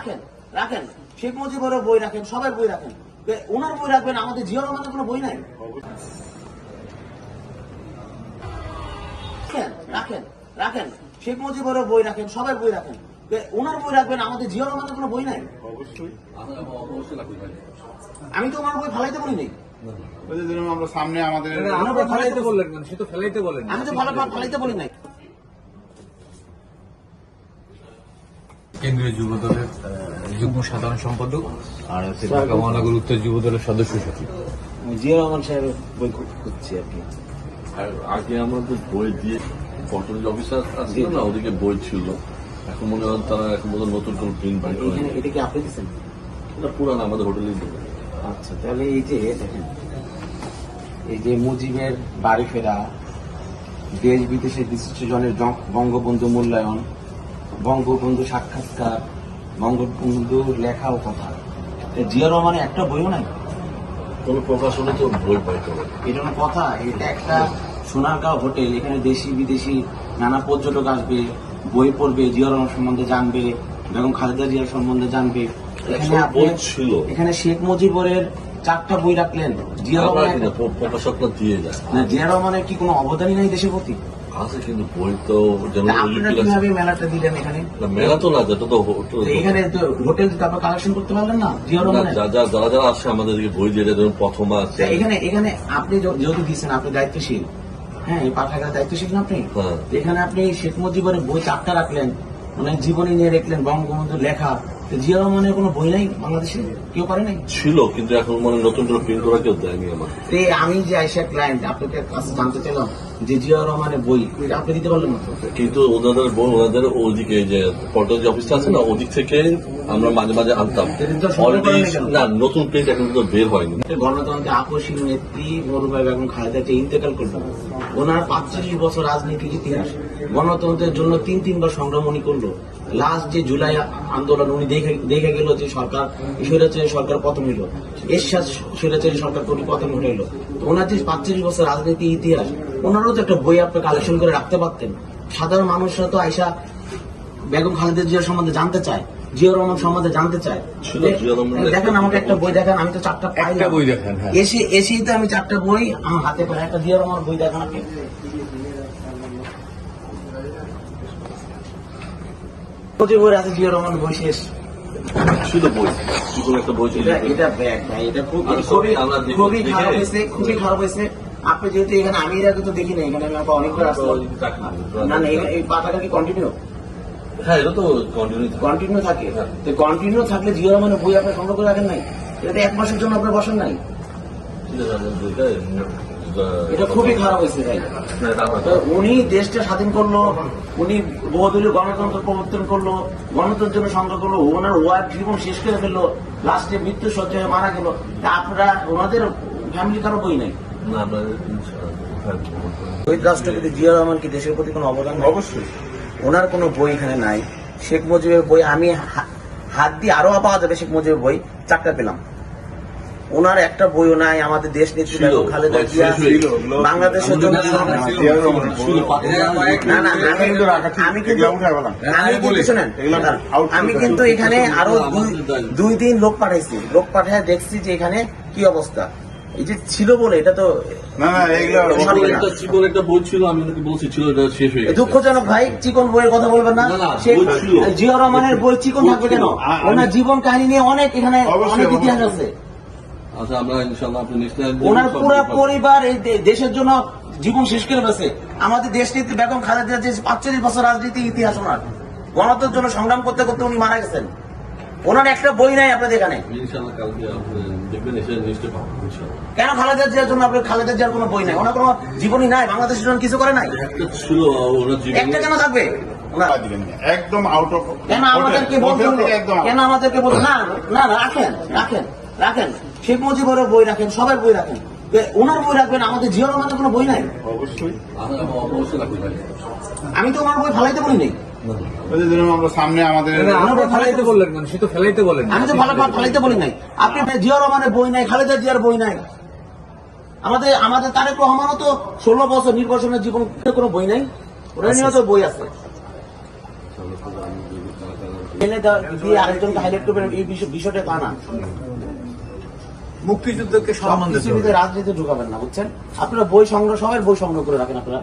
রাখেন রাখেন শেখ মুজিবের বই রাখেন, সবার বই রাখেন, ওনার বই রাখবেন, আমাদের জিয়া রহমানের কোনো বই নাই। রাখেন রাখেন শেখ মুজিবের বই রাখেন, সবার বই রাখেন, ওনার বই রাখবেন, আমাদের জিয়া রহমানের কোনো বই নাই। আমি তো ওনার বই ফালাইতে বলি নাই। আমরা সামনে আমাদের ফেলাইতে বললেন কেন? সে তো ফেলাইতে বলেন। আমি তো ফালাইতে বলি নাই। কেন্দ্রীয় যুব দলের যুগ্ম সাধারণ সম্পাদক আর হচ্ছে ঢাকা মহানগর উত্তর যুব দলের সদস্য সচিব। জিয়া রহমান সাহেবের বই খুঁজছি আর কি। আর আগে আমাদের বই দিয়ে কন্ট্রোল অফিসার আসছিল না, ওদিকে বই ছিল। এখন মনে হয় তারা এখন মতো নতুন কোন প্রিন্ট বাই করে। এটা কি আপনি দিচ্ছেন? এটা পুরান আমাদের হোটেলেই দেবে। আচ্ছা, তাহলে এই যে দেখেন, এই যে মুজিবের বাড়ি ফেরা, দেশ বিদেশে বিশিষ্ট জনের বঙ্গবন্ধু মূল্যায়ন, বঙ্গবন্ধু সাক্ষাৎকার, বঙ্গবন্ধুর লেখা ও কথা, জিয়া রহমানের একটা বইও নাই। কোন প্রকাশনে তো বই পাই করে এটা কোনো কথা? এটা একটা সোনারগাঁও হোটেল, এখানে দেশি বিদেশি নানা পর্যটক আসবে, বই পড়বে, জিয়া রহমান সম্বন্ধে জানবে, বেগম খালেদা জিয়ার সম্বন্ধে জানবে। বই ছিল, এখানে শেখ মুজিবের 4টা বই রাখলেন, জিয়া রহমানের প্রকাশকরা দিয়ে যায় না, জিয়া রহমানের কি কোনো অবদানই নাই দেশের প্রতি? আছে, কিন্তু বই তো যেমন আপনারা কিভাবে মেলাটা দিলেন এখানে? মেলা তো না, যেটা তো এখানে হোটেল তারপর কালেকশন করতে পারলেন না জিয়া রহমানের? যারা যারা আসে আমাদের বই দিয়ে যায়, যেমন প্রথমা আছে। এখানে আপনি যেহেতু দিচ্ছেন, আপনি দায়িত্বশীল, হ্যাঁ, এই পাঠাগার দায়িত্বশীল না আপনি? হ্যাঁ। এখানে আপনি শেখ মুজিবের বই 4টা রাখলেন, মানে জীবনী নিয়ে রাখলেন, বঙ্গবন্ধুর লেখা। জিয়া রহমানের কোনো বই নাই বাংলাদেশে? কেউ করে নাই? ছিল, কিন্তু এখন মানে নতুন করে প্রিন্ট করা কেউ দেয়নি আমার। আমি যে আইসা ক্লায়েন্ট আপনাকে কাছে জানতে চাইলাম যে জিয়া রহমানের বই আপনি দিতে পারলেন না? কিন্তু ওনাদের বই ওনাদের ওদিকে যে পল্টন অফিসটা আছে না, ওদিক থেকে আমরা মাঝে মাঝে আনতাম। না, নতুন প্রিন্ট এখন তো বের হয়নি। গণতন্ত্রে আপসীন নেত্রী মরুভাই বেগম খালেদা জিয়া ইন্তেকাল করলেন। ওনার 45 বছর রাজনীতির ইতিহাস, গণতন্ত্রের জন্য 3বার সংগ্রাম উনি করলো। লাস্ট যে জুলাই আন্দোলন উনি দেখে গেল যে সরকার স্বৈরাচারী সরকার পতন হইল, এরশাদ স্বৈরাচারী সরকার পতন হইল। ওনার যে 45 বছর রাজনীতি ইতিহাস, ওনারও তো একটা বই আপনি কালেকশন করে রাখতে পারতেন। সাধারণ মানুষরা তো আইসা বেগম খালেদা জিয়ার সম্বন্ধে জানতে চায়, জিয়া রহমান সম্বন্ধে জানতে চায়। দেখেন আমাকে একটা বই দেখান, আমি তো 4টা পাই। বই দেখান। এসেই তো আমি 4টা বই আমার হাতে পাই। একটা জিয়া রহমান বই দেখান আপনি। বই আছে জিয়া রহমান বই শেষ। শুধু বই, শুধু একটা বই ছিল। এটা ব্যাগ ভাই, এটা খুবই খারাপ হয়েছে, খুবই খারাপ হয়েছে। আপনি যেহেতু এখানে, আমি এর আগে তো দেখি না, এখানে আমি অনেকবার আসলাম। না না, এই পাতাটা কি কন্টিনিউ? হ্যাঁ, এটা তো কন্টিনিউ থাকে। তো কন্টিনিউ থাকলে জিয়া রহমানের বই আপনি সংগ্রহ করে রাখেন নাই? এটা 1 মাসের জন্য আপনি বসেন নাই? এটা খুবই খারাপ হয়েছে ভাই। উনি দেশটা স্বাধীন করলো, উনি বহুদলীয় গণতন্ত্র প্রবর্তন করলো, গণতন্ত্রের জন্য সংগ্রাম করলো, ওনার ওয়াইফ জীবন শেষ করে ফেললো, লাস্টে মৃত্যু সজ্জায় মারা গেল। আপনারা ওনাদের ফ্যামিলি কারো বই নাই? শহীদ রাষ্ট্রপতি জিয়া রহমান কি দেশের প্রতি কোনো অবদান? অবশ্যই। ওনার কোনো বই এখানে নাই। শেখ মুজিবের বই আমি হাত দিয়ে আরো পাওয়া যাবে, শেখ মুজিবের বই 4টা পেলাম। ওনার একটা বইও নাই। আমাদের দেশ নেত্রী বেগম খালেদা জিয়া বাংলাদেশের জন্য আমি কিন্তু এখানে আরো 2 দিন লোক পাঠাইছি, লোক পাঠায় দেখছি যে এখানে কি অবস্থা। এই যে ছিল বলে এটা তো চিকন একটা বই ছিল, আমি বলছি ছিল, এটা শেষ হয়ে গেছে। দুঃখজনক ভাই, চিকন বইয়ের কথা বলবেন না। জিয়া রহমানের বই চিকন থাকবে কেন? ওনার জীবন কাহিনী নিয়ে অনেক এখানে অনেক ইতিহাস আছে। আচ্ছা, আমরা ইনশাআল্লাহ আপনি নেক্সট টাইম। ওনার পুরো পরিবার এই দেশের জন্য জীবন শেষ করে ফেলেছে। আমাদের দেশ নেত্রী বেগম খালেদা জিয়া 45 বছর রাজনীতি ইতিহাস, ওনার গণতন্ত্রের জন্য সংগ্রাম করতে করতে উনি মারা গেছেন। ওনার একটা বই নাই আপনাদের এখানে। ইনশাআল্লাহ কালকে দেখবেন, এসে নিশ্চয়ই পাবেন ইনশাআল্লাহ। কেন খালেদা জিয়ার জন্য আপনার খালেদা জিয়ার কোনো বই নাই? ওনার কোনো জীবনী নাই? বাংলাদেশের জন্য কিছু করে নাই? একটা ছিল ওনার জীবন। একটা কেন থাকবে? একদম আউট অফ। কেন আমাদেরকে বলছেন? কেন আমাদেরকে বলছেন? না না, রাখেন রাখেন রাখেন শেখ মুজিবের বই রাখেন, সবার বই রাখেন, ওনার বই রাখবেন, আমাদের জিয়া রহমানের কোনো বই নাই? অবশ্যই। আমি তো ওনার বই ফালাইতে বলি নাই। আমরা সামনে আমাদের ফেলাইতে বললেন কেন? সে তো ফেলাইতে বলেন। আমি তো ফালাইতে বলি নাই। আপনি জিয়া রহমানের বই নাই, খালেদা জিয়ার বই নাই। আমাদের তারেক রহমানও তো 16 বছর নির্বাচনের জীবন কোনো বই নাই, ওরা নিয়েও তো বই আছে। মেলে দিয়ে আরেকজনকে হাইলাইট করবেন এই বিষয়টা তা না। মুক্তিযুদ্ধকে সম্মান দিতে সবকিছুর হবে। ভিতরে রাজনীতি ঢুকাবেন না, বুঝছেন? আপনারা বই সংগ্রহ, সবাই বই সংগ্রহ করে রাখেন আপনারা।